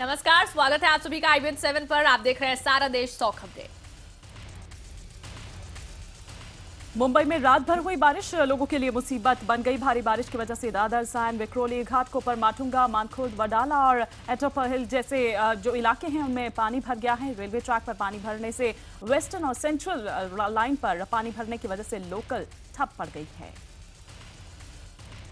नमस्कार, स्वागत है आप सभी का IBN 7 पर। आप देख रहे हैं सारा देश 100 खबरें। मुंबई में रात भर हुई बारिश लोगों के लिए मुसीबत बन गई। भारी बारिश की वजह से दादर, सायन, विक्रोली, घाटकोपर, माटुंगा, मानखुर्द, वडाला और एटोपर हिल जैसे जो इलाके हैं उनमें पानी भर गया है। रेलवे ट्रैक पर पानी भरने से वेस्टर्न और सेंट्रल लाइन पर पानी भरने की वजह से लोकल ठप पड़ गई है।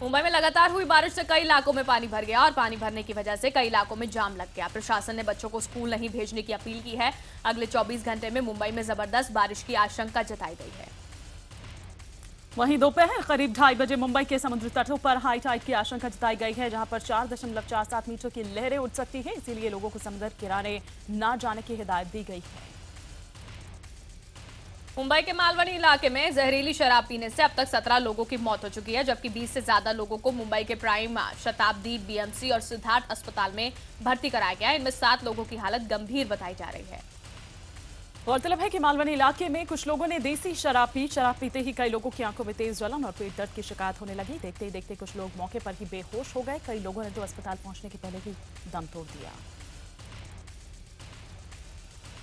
मुंबई में लगातार हुई बारिश से कई इलाकों में पानी भर गया और पानी भरने की वजह से कई इलाकों में जाम लग गया। प्रशासन ने बच्चों को स्कूल नहीं भेजने की अपील की है। अगले 24 घंटे में मुंबई में जबरदस्त बारिश की आशंका जताई गई है। वहीं दोपहर करीब 2:30 बजे मुंबई के समुद्री तटों पर हाई टाइड की आशंका जताई गई है, जहां पर 4.47 मीटर की लहरें उठ सकती है। इसीलिए लोगों को समुद्र किनारे न जाने की हिदायत दी गई है। मुंबई के मालवनी इलाके में जहरीली शराब पीने से अब तक 17 लोगों की मौत हो चुकी है, जबकि 20 से ज्यादा लोगों को मुंबई के प्राइम, शताब्दी, BMC और सिद्धार्थ अस्पताल में भर्ती कराया गया। इनमें 7 लोगों की हालत गंभीर बताई जा रही है। गौरतलब है कि मालवनी इलाके में कुछ लोगों ने देसी शराब पी। शराब पीते ही कई लोगों की आंखों में तेज जलन और पेट दर्द की शिकायत होने लगी। देखते ही देखते कुछ लोग मौके पर ही बेहोश हो गए। कई लोगों ने तो अस्पताल पहुंचने के पहले ही दम तोड़ दिया।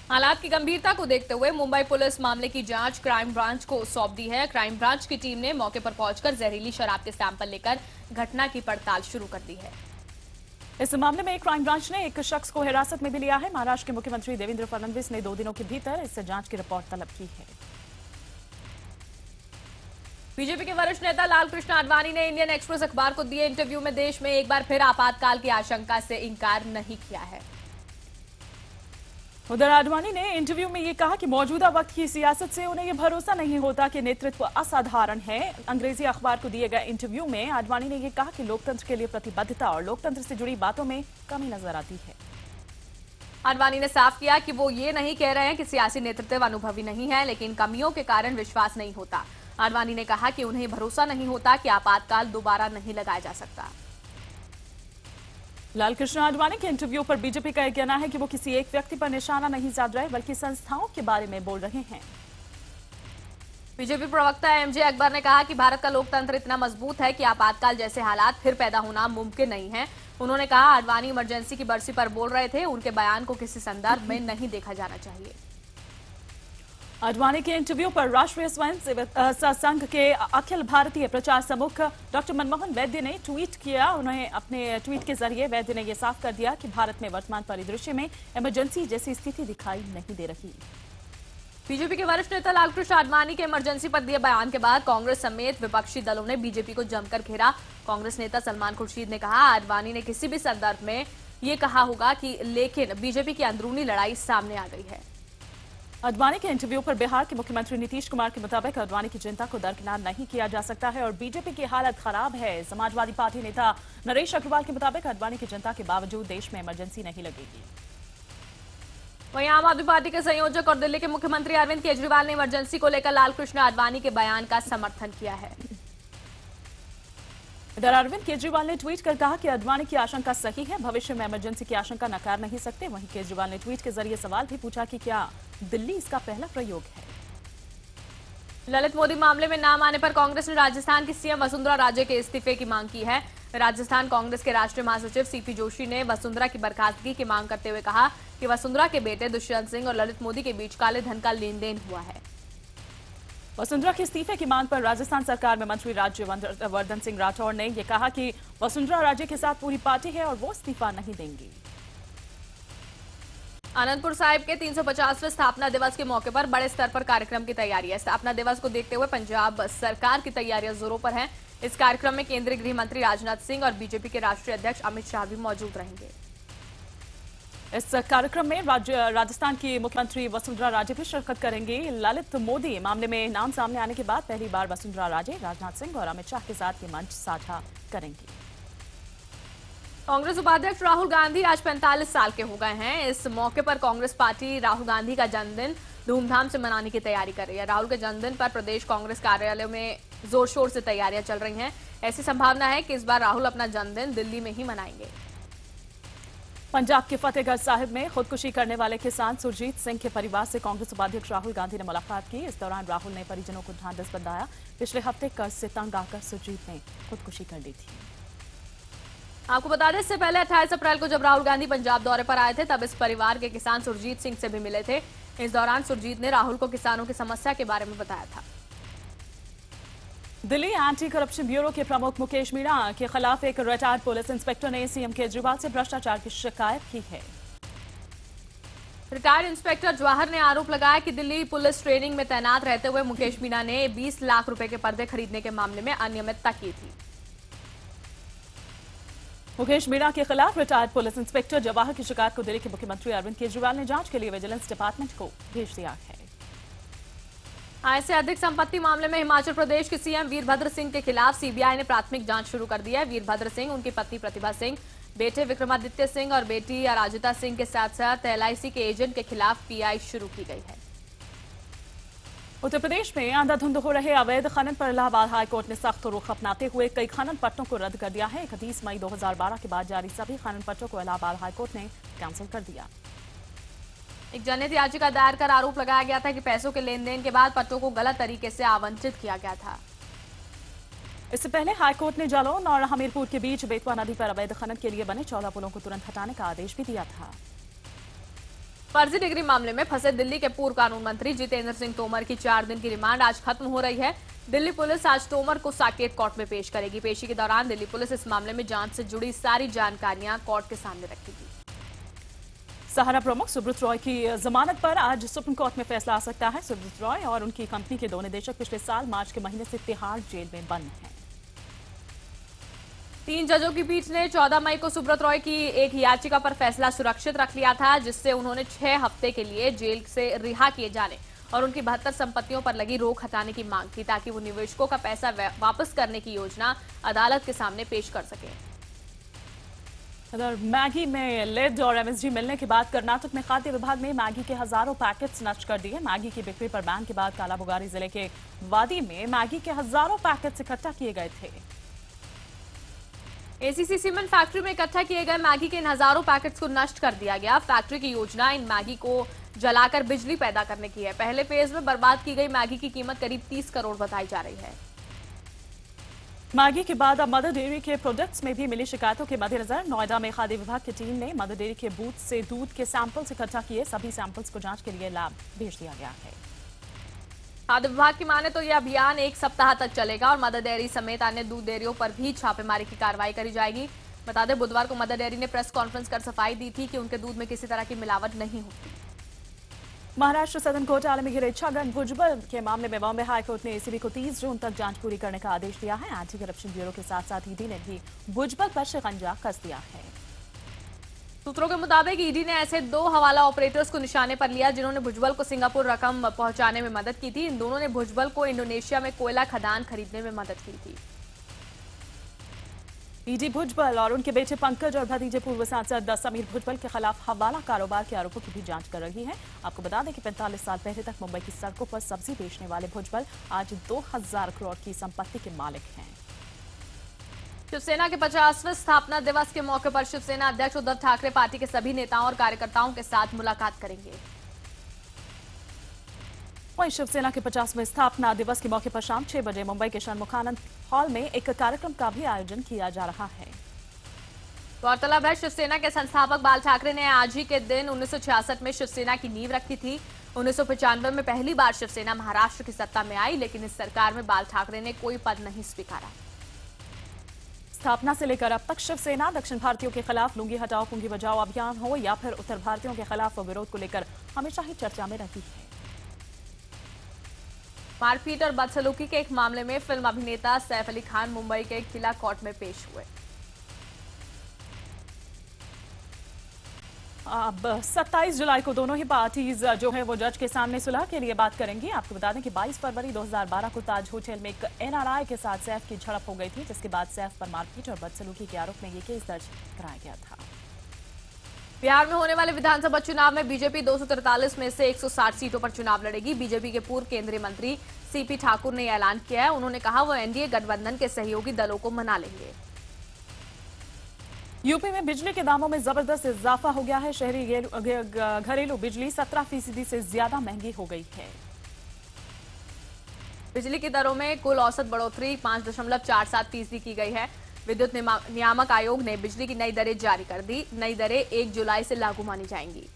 हालात की गंभीरता को देखते हुए मुंबई पुलिस मामले की जांच क्राइम ब्रांच को सौंप दी है। क्राइम ब्रांच की टीम ने मौके पर पहुंचकर जहरीली शराब के सैंपल लेकर घटना की पड़ताल शुरू कर दी है। इस मामले में क्राइम ब्रांच ने एक शख्स को हिरासत में भी लिया है। महाराष्ट्र के मुख्यमंत्री देवेंद्र फडणवीस ने 2 दिनों के भीतर इस जांच की रिपोर्ट तलब की है। बीजेपी के वरिष्ठ नेता लालकृष्ण आडवाणी ने इंडियन एक्सप्रेस अखबार को दिए इंटरव्यू में देश में एक बार फिर आपातकाल की आशंका से इंकार नहीं किया है। उधर आडवाणी ने इंटरव्यू में ये कहा कि मौजूदा वक्त की सियासत से उन्हें ये भरोसा नहीं होता कि नेतृत्व असाधारण है। अंग्रेजी अखबार को दिए गए इंटरव्यू में आडवाणी ने ये कहा कि लोकतंत्र के लिए प्रतिबद्धता और लोकतंत्र से जुड़ी बातों में कमी नजर आती है। आडवाणी ने साफ किया कि वो ये नहीं कह रहे हैं कि सियासी नेतृत्व अनुभवी नहीं है, लेकिन कमियों के कारण विश्वास नहीं होता। आडवाणी ने कहा कि उन्हें भरोसा नहीं होता कि आपातकाल दोबारा नहीं लगाया जा सकता। लालकृष्ण आडवाणी के इंटरव्यू पर बीजेपी का यह कहना है कि वो किसी एक व्यक्ति पर निशाना नहीं साध रहे, बल्कि संस्थाओं के बारे में बोल रहे हैं। बीजेपी प्रवक्ता MJ अकबर ने कहा कि भारत का लोकतंत्र इतना मजबूत है कि आपातकाल जैसे हालात फिर पैदा होना मुमकिन नहीं है। उन्होंने कहा आडवाणी इमरजेंसी की बरसी पर बोल रहे थे, उनके बयान को किसी संदर्भ में नहीं देखा जाना चाहिए। आडवाणी के इंटरव्यू पर राष्ट्रीय स्वयंसेवक संघ के अखिल भारतीय प्रचार प्रमुख डॉक्टर मनमोहन वैद्य ने ट्वीट किया। उन्हें अपने ट्वीट के जरिए वैद्य ने यह साफ कर दिया कि भारत में वर्तमान परिदृश्य में इमरजेंसी जैसी स्थिति दिखाई नहीं दे रही। बीजेपी के वरिष्ठ नेता लालकृष्ण आडवाणी के इमरजेंसी पर दिए बयान के बाद कांग्रेस समेत विपक्षी दलों ने बीजेपी को जमकर घेरा। कांग्रेस नेता सलमान खुर्शीद ने कहा आडवाणी ने किसी भी संदर्भ में ये कहा होगा कि लेकिन बीजेपी की अंदरूनी लड़ाई सामने आ गई है। आडवाणी के इंटरव्यू पर बिहार के मुख्यमंत्री नीतीश कुमार के मुताबिक आडवाणी की चिंता को दरकिनार नहीं किया जा सकता है और बीजेपी की हालत खराब है। समाजवादी पार्टी नेता नरेश अग्रवाल के मुताबिक आडवाणी की चिंता के बावजूद देश में इमरजेंसी नहीं लगेगी। वहीं आम आदमी पार्टी के संयोजक और दिल्ली के मुख्यमंत्री अरविंद केजरीवाल ने इमरजेंसी को लेकर लालकृष्ण आडवाणी के बयान का समर्थन किया है। इधर अरविंद केजरीवाल ने ट्वीट कर कहा कि आडवाणी की आशंका सही है, भविष्य में इमरजेंसी की आशंका नकार नहीं सकते। वहीं केजरीवाल ने ट्वीट के जरिए सवाल भी पूछा कि क्या दिल्ली इसका पहला प्रयोग है। ललित मोदी मामले में नाम आने पर कांग्रेस ने राजस्थान की CM वसुंधरा राजे के इस्तीफे की मांग की है। राजस्थान कांग्रेस के राष्ट्रीय महासचिव CP जोशी ने वसुंधरा की बर्खास्तगी की मांग करते हुए कहा कि वसुंधरा के बेटे दुष्यंत सिंह और ललित मोदी के बीच काले धन का लेन देन हुआ है। वसुंधरा के इस्तीफे की मांग पर राजस्थान सरकार में मंत्री राज्यवर्धन सिंह राठौड़ ने यह कहा कि वसुंधरा राजे के साथ पूरी पार्टी है और वो इस्तीफा नहीं देंगी। आनंदपुर साहिब के 350वें स्थापना दिवस के मौके पर बड़े स्तर पर कार्यक्रम की तैयारी है। स्थापना दिवस को देखते हुए पंजाब सरकार की तैयारियां जोरों पर हैं। इस कार्यक्रम में केंद्रीय गृह मंत्री राजनाथ सिंह और बीजेपी के राष्ट्रीय अध्यक्ष अमित शाह भी मौजूद रहेंगे। इस कार्यक्रम में राजस्थान की मुख्यमंत्री वसुंधरा राजे भी शिरकत करेंगी। ललित मोदी मामले में नाम सामने आने के बाद पहली बार वसुंधरा राजे राजनाथ सिंह और अमित शाह के साथ ये मंच साझा करेंगी। कांग्रेस उपाध्यक्ष राहुल गांधी आज 45 साल के हो गए हैं। इस मौके पर कांग्रेस पार्टी राहुल गांधी का जन्मदिन धूमधाम से मनाने की तैयारी कर रही है। राहुल के जन्मदिन पर प्रदेश कांग्रेस कार्यालय में जोर शोर से तैयारियां चल रही हैं। ऐसी संभावना है कि इस बार राहुल अपना जन्मदिन दिल्ली में ही मनाएंगे। पंजाब के फतेहगढ़ साहिब में खुदकुशी करने वाले किसान सुरजीत सिंह के परिवार से कांग्रेस उपाध्यक्ष राहुल गांधी ने मुलाकात की। इस दौरान राहुल ने परिजनों को ढांढस बंधाया। पिछले हफ्ते कर्ज से तंग आकर सुरजीत ने खुदकुशी कर ली थी। आपको बता दें, इससे पहले 28 अप्रैल को जब राहुल गांधी पंजाब दौरे पर आए थे, तब इस परिवार के किसान सुरजीत सिंह से भी मिले थे। इस दौरान सुरजीत ने राहुल को किसानों की समस्या के बारे में बताया था। दिल्ली एंटी करप्शन ब्यूरो के प्रमुख मुकेश मीणा के खिलाफ एक रिटायर्ड पुलिस इंस्पेक्टर ने सीएम केजरीवाल से भ्रष्टाचार की शिकायत की है। रिटायर्ड इंस्पेक्टर जवाहर ने आरोप लगाया कि दिल्ली पुलिस ट्रेनिंग में तैनात रहते हुए मुकेश मीणा ने 20 लाख रुपए के पर्दे खरीदने के मामले में अनियमितता की थी। मुकेश मीणा के खिलाफ रिटायर्ड पुलिस इंस्पेक्टर जवाहर की शिकायत को दिल्ली के मुख्यमंत्री अरविंद केजरीवाल ने जांच के लिए विजिलेंस डिपार्टमेंट को भेज दिया है। आय से अधिक संपत्ति मामले में हिमाचल प्रदेश के सीएम वीरभद्र सिंह के खिलाफ सीबीआई ने प्राथमिक जांच शुरू कर दी है। वीरभद्र सिंह, उनकी पत्नी प्रतिभा सिंह, बेटे विक्रमादित्य सिंह और बेटी अराजिता सिंह के साथ साथ एलआईसी के एजेंट के खिलाफ पीआई शुरू की गई है। उत्तर प्रदेश में अंधाधुंध हो रहे अवैध खनन पर इलाहाबाद हाईकोर्ट ने सख्त रुख अपनाते हुए कई खनन पट्टों को रद्द कर दिया है। 31 मई 2012 के बाद जारी सभी खनन पट्टों को इलाहाबाद हाईकोर्ट ने कैंसिल कर दिया। एक जनहित याचिका दायर कर आरोप लगाया गया था कि पैसों के लेन देन के बाद पट्टों को गलत तरीके से आवंटित किया गया था। इससे पहले हाईकोर्ट ने जालौन और हमीरपुर के बीच बेतवा नदी पर अवैध खनन के लिए बने 14 पुलों को तुरंत हटाने का आदेश भी दिया था। फर्जी डिग्री मामले में फंसे दिल्ली के पूर्व कानून मंत्री जितेंद्र सिंह तोमर की 4 दिन की रिमांड आज खत्म हो रही है। दिल्ली पुलिस आज तोमर को साकेत कोर्ट में पेश करेगी। पेशी के दौरान दिल्ली पुलिस इस मामले में जांच से जुड़ी सारी जानकारियां कोर्ट के सामने रखेगी। सहारा प्रमुख सुब्रत रॉय की जमानत पर आज सुप्रीम कोर्ट में फैसला आ सकता है। सुब्रत रॉय और उनकी कंपनी के 2 निदेशक पिछले साल मार्च के महीने से तिहाड़ जेल में बंद हैं। 3 जजों की पीठ ने 14 मई को सुब्रत रॉय की एक याचिका पर फैसला सुरक्षित रख लिया था, जिससे उन्होंने 6 हफ्ते के लिए जेल से रिहा किए जाने और उनकी 72 संपत्तियों पर लगी रोक हटाने की मांग थी, ताकि वो निवेशकों का पैसा वापस करने की योजना अदालत के सामने पेश कर सके। अगर मैगी में लेड और एमएसजी मिलने के बाद कर्नाटक में खाद्य विभाग ने मैगी के हजारों पैकेट्स नष्ट कर दिए। मैगी की बिक्री पर बैन के बाद कालाबुगारी जिले के वादी में मैगी के हजारों पैकेट्स इकट्ठा किए गए थे। एसीसी सीमेंट फैक्ट्री में इकट्ठा किए गए मैगी के इन हजारों पैकेट्स को नष्ट कर दिया गया। फैक्ट्री की योजना इन मैगी को जलाकर बिजली पैदा करने की है। पहले फेज में बर्बाद की गई मैगी की कीमत करीब 30 करोड़ बताई जा रही है। मैगी के बाद अब मदर डेयरी के प्रोडक्ट्स में भी मिली शिकायतों के मद्देनजर नोएडा में खाद्य विभाग की टीम ने मदर डेयरी के बूथ से दूध के सैंपल्स इकट्ठा किए। सभी सैंपल्स को जांच के लिए लैब भेज दिया गया है। खाद्य विभाग की माने तो यह अभियान 1 सप्ताह तक चलेगा और मदर डेयरी समेत अन्य दूध डेयरियों पर भी छापेमारी की कार्रवाई करी जाएगी। बता दें, बुधवार को मदर डेयरी ने प्रेस कॉन्फ्रेंस कर सफाई दी थी कि उनके दूध में किसी तरह की मिलावट नहीं होती। महाराष्ट्र सदन घोटाले में घिरे छगन भुजबल के मामले में बॉम्बे हाईकोर्ट ने एसीबी को 30 जून तक जांच पूरी करने का आदेश दिया है। एंटी करप्शन ब्यूरो के साथ साथ ईडी ने भी भुजबल पर शिकंजा कस दिया है। सूत्रों के मुताबिक ईडी ने ऐसे 2 हवाला ऑपरेटर्स को निशाने पर लिया जिन्होंने भुजबल को सिंगापुर रकम पहुंचाने में मदद की थी। इन दोनों ने भुजबल को इंडोनेशिया में कोयला खदान खरीदने में मदद की थी। ईडी भुजबल और उनके बेटे पंकज और भतीजे पूर्व सांसद समीर भुजबल के खिलाफ हवाला कारोबार के आरोपों की भी जांच कर रही है। आपको बता दें कि 45 साल पहले तक मुंबई की सड़कों पर सब्जी बेचने वाले भुजबल आज 2000 करोड़ की संपत्ति के मालिक हैं। शिवसेना के 50वें स्थापना दिवस के मौके पर शिवसेना अध्यक्ष उद्धव ठाकरे पार्टी के सभी नेताओं और कार्यकर्ताओं के साथ मुलाकात करेंगे। वहीं शिवसेना के 50वें स्थापना दिवस के मौके पर शाम 6 बजे मुंबई के षणमुखानंद हॉल में एक कार्यक्रम का भी आयोजन किया जा रहा है। गौरतलब है, शिवसेना के संस्थापक बाल ठाकरे ने आज ही के दिन 1966 में शिवसेना की नींव रखी थी। 1995 में पहली बार शिवसेना महाराष्ट्र की सत्ता में आई, लेकिन इस सरकार में बाल ठाकरे ने कोई पद नहीं स्वीकारा। स्थापना से लेकर अब तक शिवसेना दक्षिण भारतीयों के खिलाफ लुंगी हटाओ पुंगी बचाओ अभियान हो या फिर उत्तर भारतीयों के खिलाफ विरोध को लेकर हमेशा ही चर्चा में रही है। मारपीट और बदसलूकी के एक मामले में फिल्म अभिनेता सैफ अली खान मुंबई के किला कोर्ट में पेश हुए। अब 27 जुलाई को दोनों ही पार्टीज जो है वो जज के सामने सुलह के लिए बात करेंगी। आपको बता दें कि 22 फरवरी 2012 को ताज होटल में एक एनआरआई के साथ सैफ की झड़प हो गई थी, जिसके बाद सैफ पर मारपीट और बदसलूकी के आरोप में ये केस दर्ज कराया गया था। बिहार में होने वाले विधानसभा चुनाव में बीजेपी 243 में से 160 सीटों पर चुनाव लड़ेगी। बीजेपी के पूर्व केंद्रीय मंत्री सीपी ठाकुर ने ऐलान किया है। उन्होंने कहा वो एनडीए गठबंधन के सहयोगी दलों को मना लेंगे। यूपी में बिजली के दामों में जबरदस्त इजाफा हो गया है। शहरी घरेलू बिजली 17% से ज्यादा महंगी हो गई है। बिजली की दरों में कुल औसत बढ़ोतरी 5.47% की गई है। विद्युत नियामक आयोग ने बिजली की नई दरें जारी कर दी। नई दरें 1 जुलाई से लागू मानी जाएंगी।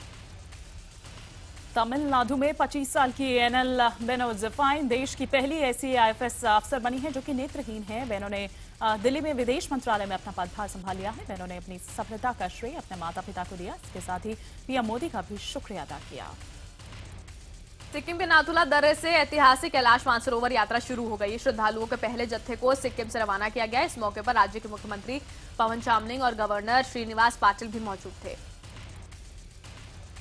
तमिलनाडु में 25 साल की एनएल बेनो जफाइन देश की पहली ऐसी आईएफएस अफसर बनी है जो कि नेत्रहीन है। बेनो ने दिल्ली में विदेश मंत्रालय में अपना पदभार संभाल लिया है। बेनो ने अपनी सफलता का श्रेय अपने माता पिता को दिया। इसके साथ ही पीएम मोदी का भी शुक्रिया अदा किया। सिक्किम के नाथुला दर्रे से ऐतिहासिक कैलाश मानसरोवर यात्रा शुरू हो गई। श्रद्धालुओं के पहले जत्थे को सिक्किम से रवाना किया गया। इस मौके पर राज्य के मुख्यमंत्री पवन चामलिंग और गवर्नर श्रीनिवास पाटिल भी मौजूद थे।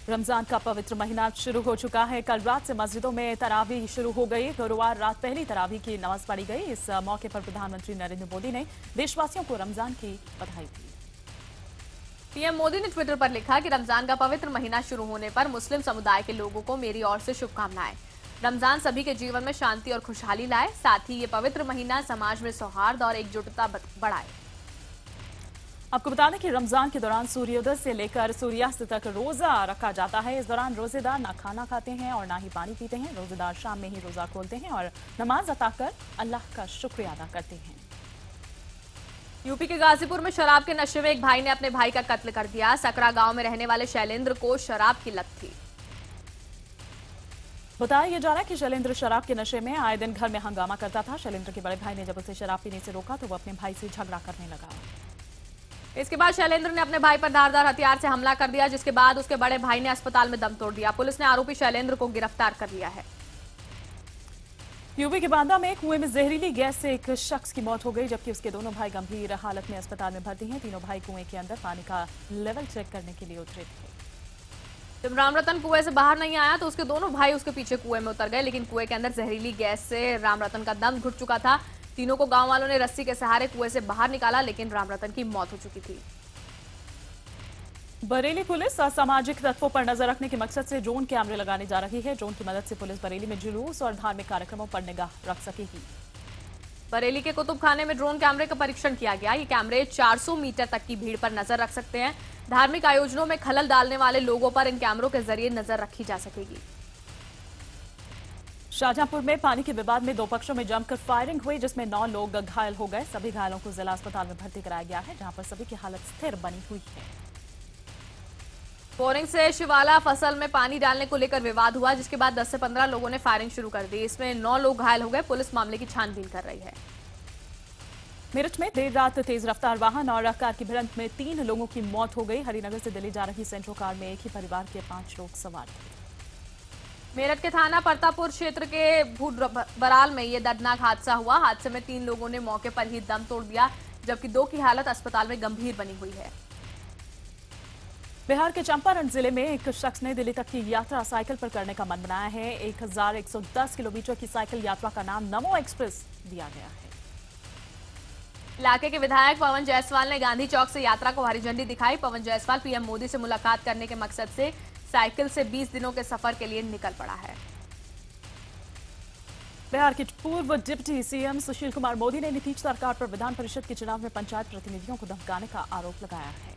रमजान का पवित्र महीना शुरू हो चुका है। कल रात से मस्जिदों में तरावी शुरू हो गई। गुरुवार रात पहली तरावी की नमाज पढ़ी गई। इस मौके पर प्रधानमंत्री नरेंद्र मोदी ने देशवासियों को रमजान की बधाई दी। पीएम मोदी ने ट्विटर पर लिखा कि रमजान का पवित्र महीना शुरू होने पर मुस्लिम समुदाय के लोगों को मेरी ओर से शुभकामनाएं। रमजान सभी के जीवन में शांति और खुशहाली लाए। साथ ही ये पवित्र महीना समाज में सौहार्द और एकजुटता बढ़ाए। आपको बता दें कि रमजान के दौरान सूर्योदय से लेकर सूर्यास्त तक रोजा रखा जाता है। इस दौरान रोजेदार ना खाना खाते हैं और ना ही पानी पीते हैं। रोजेदार शाम में ही रोजा खोलते हैं और नमाज अता कर अल्लाह का शुक्रिया अदा करते हैं। यूपी के गाजीपुर में शराब के नशे में एक भाई ने अपने भाई का कत्ल कर दिया। सकरा गांव में रहने वाले शैलेंद्र को शराब की लत थी। बताया जा रहा है कि शैलेंद्र शराब के नशे में आए दिन घर में हंगामा करता था। शैलेंद्र के बड़े भाई ने जब उसे शराब पीने से रोका तो वो अपने भाई से झगड़ा करने लगा। इसके बाद शैलेंद्र ने अपने भाई पर धारदार हथियार से हमला कर दिया, जिसके बाद उसके बड़े भाई ने अस्पताल में दम तोड़ दिया। पुलिस ने आरोपी शैलेंद्र को गिरफ्तार कर लिया है। यूपी के बांदा में कुएं में जहरीली गैस से एक शख्स की मौत हो गई, जबकि उसके दोनों भाई गंभीर हालत में अस्पताल में भर्ती हैं। तीनों भाई कुएं के अंदर पानी का लेवल चेक करने के लिए उतरे थे। जब रामरतन कुएं से बाहर नहीं आया तो उसके दोनों भाई उसके पीछे कुएं में उतर गए, लेकिन कुएं के अंदर जहरीली गैस से रामरतन का दम घुट चुका था। तीनों को गांव वालों ने रस्सी के सहारे कुएं से बाहर निकाला, लेकिन रामरतन की मौत हो चुकी थी। बरेली पुलिस असामाजिक तत्वों पर नजर रखने के मकसद से ड्रोन कैमरे लगाने जा रही है। ड्रोन की मदद से पुलिस बरेली में जुलूस और धार्मिक कार्यक्रमों पर निगाह रख सकेगी। बरेली के कुतुब खाने में ड्रोन कैमरे का परीक्षण किया गया। ये कैमरे 400 मीटर तक की भीड़ पर नजर रख सकते हैं। धार्मिक आयोजनों में खलल डालने वाले लोगों पर इन कैमरों के जरिए नजर रखी जा सकेगी। शाहजहांपुर में पानी के विवाद में दो पक्षों में जमकर फायरिंग हुई, जिसमें 9 लोग घायल हो गए। सभी घायलों को जिला अस्पताल में भर्ती कराया गया है, जहां पर सभी की हालत स्थिर बनी हुई है। बोरिंग से शिवाला फसल में पानी डालने को लेकर विवाद हुआ, जिसके बाद 10 से 15 लोगों ने फायरिंग शुरू कर दी। इसमें 9 लोग घायल हो गए। पुलिस मामले की छानबीन कर रही है। मेरठ में देर रात तेज रफ्तार वाहन और कार की भिड़ंत में 3 लोगों की मौत हो गई। हरिनगर से दिल्ली जा रही सेंट्रो कार में एक ही परिवार के 5 लोग सवार थे। मेरठ के थाना परतापुर क्षेत्र के बराल में यह दर्दनाक हादसा हुआ। हादसे में 3 लोगों ने मौके पर ही दम तोड़ दिया, जबकि 2 की हालत अस्पताल में गंभीर बनी हुई है। बिहार के चंपारण जिले में एक शख्स ने दिल्ली तक की यात्रा साइकिल पर करने का मन बनाया है। 1110 किलोमीटर की साइकिल यात्रा का नाम नमो एक्सप्रेस दिया गया है। इलाके के विधायक पवन जायसवाल ने गांधी चौक से यात्रा को हरी झंडी दिखाई। पवन जायसवाल पीएम मोदी से मुलाकात करने के मकसद से साइकिल से 20 दिनों के सफर के लिए निकल पड़ा है। बिहार के पूर्व डिप्टी सीएम सुशील कुमार मोदी ने नीतीश सरकार पर विधान परिषद के चुनाव में पंचायत प्रतिनिधियों को धमकाने का आरोप लगाया है।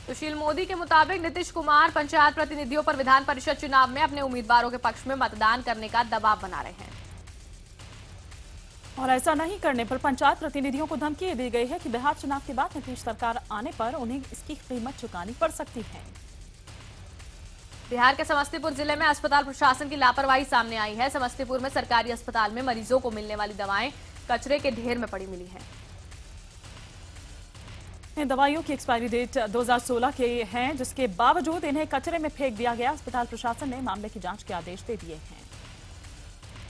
सुशील मोदी के मुताबिक नीतीश कुमार पंचायत प्रतिनिधियों पर विधान परिषद चुनाव में अपने उम्मीदवारों के पक्ष में मतदान करने का दबाव बना रहे हैं और ऐसा नहीं करने पर पंचायत प्रतिनिधियों को धमकी दी गई है कि बिहार चुनाव के बाद नीतीश सरकार आने पर उन्हें इसकी कीमत चुकानी पड़ सकती है। बिहार के समस्तीपुर जिले में अस्पताल प्रशासन की लापरवाही सामने आई है। समस्तीपुर में सरकारी अस्पताल में मरीजों को मिलने वाली दवाएं कचरे के ढेर में पड़ी मिली हैं। इन दवाइयों की एक्सपायरी डेट 2016 के हैं, जिसके बावजूद इन्हें कचरे में फेंक दिया गया। अस्पताल प्रशासन ने मामले की जांच के आदेश दे दिए हैं।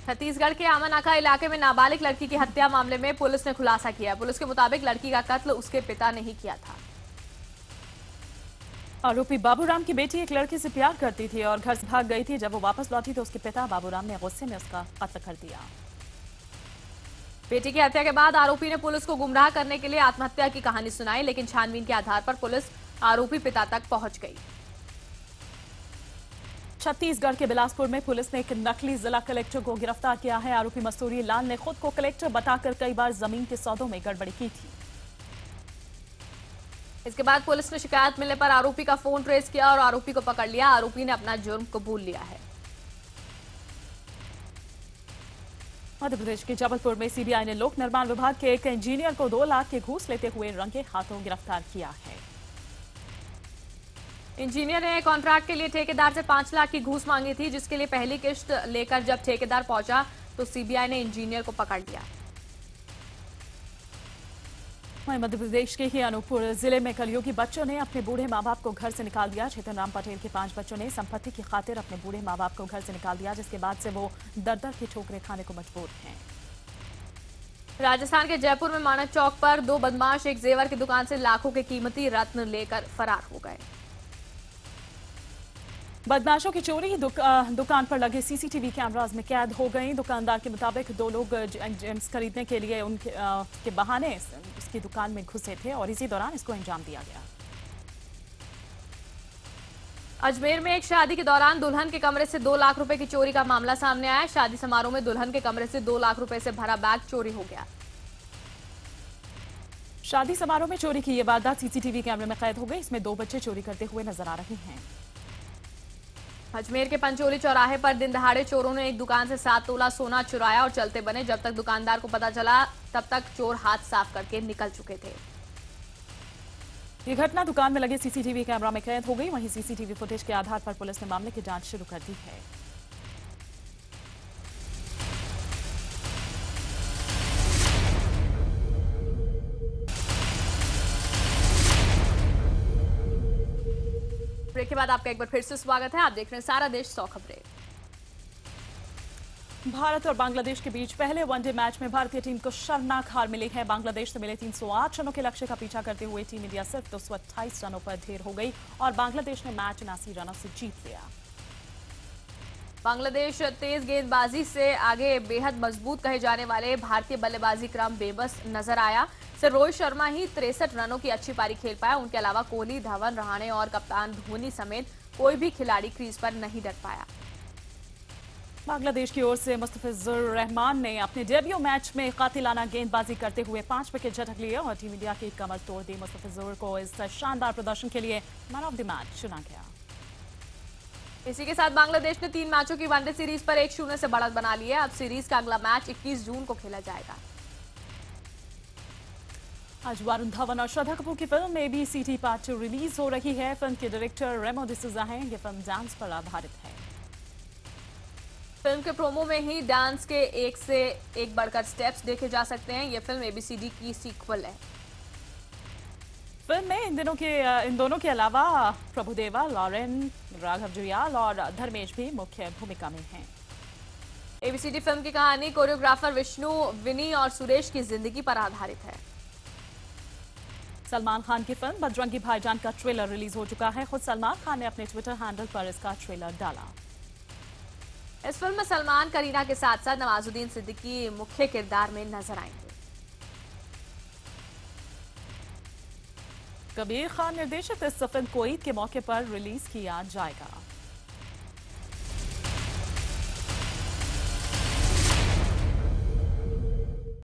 छत्तीसगढ़ के आमानाका इलाके में नाबालिग लड़की की हत्या मामले में पुलिस ने खुलासा किया। पुलिस के मुताबिक लड़की का कत्ल उसके पिता ने ही किया था। आरोपी बाबूराम की बेटी एक लड़के से प्यार करती थी और घर से भाग गई थी। जब वो वापस लौटी तो उसके पिता बाबूराम ने गुस्से में उसका कत्ल कर दिया। बेटी की हत्या के बाद आरोपी ने पुलिस को गुमराह करने के लिए आत्महत्या की कहानी सुनाई, लेकिन छानबीन के आधार पर पुलिस आरोपी पिता तक पहुंच गई। छत्तीसगढ़ के बिलासपुर में पुलिस ने एक नकली जिला कलेक्टर को गिरफ्तार किया है। आरोपी मसूरी लाल ने खुद को कलेक्टर बताकर कई बार जमीन के सौदों में गड़बड़ी की थी। इसके बाद पुलिस ने शिकायत मिलने पर आरोपी का फोन ट्रेस किया और आरोपी को पकड़ लिया। आरोपी ने अपना जुर्म कबूल लिया है। मध्य प्रदेश के जबलपुर में सीबीआई ने लोक निर्माण विभाग के एक इंजीनियर को 2 लाख के घूस लेते हुए रंगे हाथों गिरफ्तार किया है। इंजीनियर ने कॉन्ट्रैक्ट के लिए ठेकेदार से 5 लाख की घूस मांगी थी, जिसके लिए पहली किश्त लेकर जब ठेकेदार पहुंचा तो सीबीआई ने इंजीनियर को पकड़ लिया। वहीं मध्य प्रदेश के ही अनूपपुर जिले में कलयुगी बच्चों ने अपने बूढ़े माँ बाप को घर से निकाल दिया। चेतन राम पटेल के 5 बच्चों ने संपत्ति की खातिर अपने बूढ़े माँ बाप को घर से निकाल दिया, जिसके बाद से वो दर-दर की ठोकरें खाने को मजबूर हैं। राजस्थान के जयपुर में मानक चौक पर 2 बदमाश एक जेवर की दुकान से लाखों के कीमती रत्न लेकर फरार हो गए। बदमाशों की चोरी दुकान पर लगे सीसीटीवी कैमरास में कैद हो गई। दुकानदार के मुताबिक 2 लोग जेम्स खरीदने के लिए उनके के बहाने उसकी दुकान में घुसे थे और इसी दौरान इसको अंजाम दिया गया। अजमेर में एक शादी के दौरान दुल्हन के कमरे से 2 लाख रुपए की चोरी का मामला सामने आया। शादी समारोह में दुल्हन के कमरे से 2 लाख रुपए से भरा बैग चोरी हो गया। शादी समारोह में चोरी की ये वारदात सीसीटीवी कैमरे में कैद हो गई। इसमें 2 बच्चे चोरी करते हुए नजर आ रहे हैं। अजमेर के पंचोली चौराहे पर दिन दहाड़े चोरों ने एक दुकान से 7 तोला सोना चुराया और चलते बने। जब तक दुकानदार को पता चला तब तक चोर हाथ साफ करके निकल चुके थे। ये घटना दुकान में लगे सीसीटीवी कैमरा में कैद हो गई। वहीं सीसीटीवी फुटेज के आधार पर पुलिस ने मामले की जांच शुरू कर दी है। ब्रेक के बाद आपका एक बार फिर से स्वागत है। आप देख रहे हैं सारा देश 100 खबरें। भारत और बांग्लादेश के बीच पहले वनडे मैच में भारतीय टीम को शर्मनाक हार मिली है। बांग्लादेश से मिले 308 रनों के लक्ष्य का पीछा करते हुए टीम इंडिया सिर्फ 228 रनों पर ढेर हो गई और बांग्लादेश ने मैच 79 रनों से जीत लिया। बांग्लादेश तेज गेंदबाजी से आगे बेहद मजबूत कहे जाने वाले भारतीय बल्लेबाजी क्रम बेबस नजर आया। सिर्फ रोहित शर्मा ही 63 रनों की अच्छी पारी खेल पाया। उनके अलावा कोहली, धवन, रहाणे और कप्तान धोनी समेत कोई भी खिलाड़ी क्रीज पर नहीं डट पाया। बांग्लादेश की ओर से मुस्तफिजुर रहमान ने अपने डेब्यू मैच में कातिलाना गेंदबाजी करते हुए 5 विकेट झटक लिए और टीम इंडिया की कमर तोड़ दी। मुस्तफिजुर को इस शानदार प्रदर्शन के लिए मैन ऑफ द मैच चुना गया। इसी के साथ बांग्लादेश ने 3 मैचों की वनडे सीरीज पर 1-0 से बढ़त बना ली है। अब सीरीज का अगला मैच 21 जून को खेला जाएगा। आज वरुण धवन और श्रद्धा कपूर की फिल्म ABCD पार्ट 2 रिलीज हो रही है। फिल्म के डायरेक्टर रेमो डिसूजा हैं। ये फिल्म डांस पर आधारित है। फिल्म के प्रोमो में ही डांस के एक से एक बढ़कर स्टेप्स देखे जा सकते हैं। ये फिल्म ABCD की सीक्वल है। फिल्म में इन दोनों के अलावा प्रभुदेवा, लॉरेन, राघव जुयाल और धर्मेश भी मुख्य भूमिका में हैं। ABCD फिल्म की कहानी कोरियोग्राफर विष्णु, विनी और सुरेश की जिंदगी पर आधारित है। सलमान खान की फिल्म बजरंगी भाईजान का ट्रेलर रिलीज हो चुका है। खुद सलमान खान ने अपने ट्विटर हैंडल पर इसका ट्रेलर डाला। इस फिल्म में सलमान करीना के साथ साथ नवाजुद्दीन सिद्दीकी मुख्य किरदार में नजर आएंगे। कबीर खान निर्देशित इस फिल्म को ईद के मौके पर रिलीज किया जाएगा।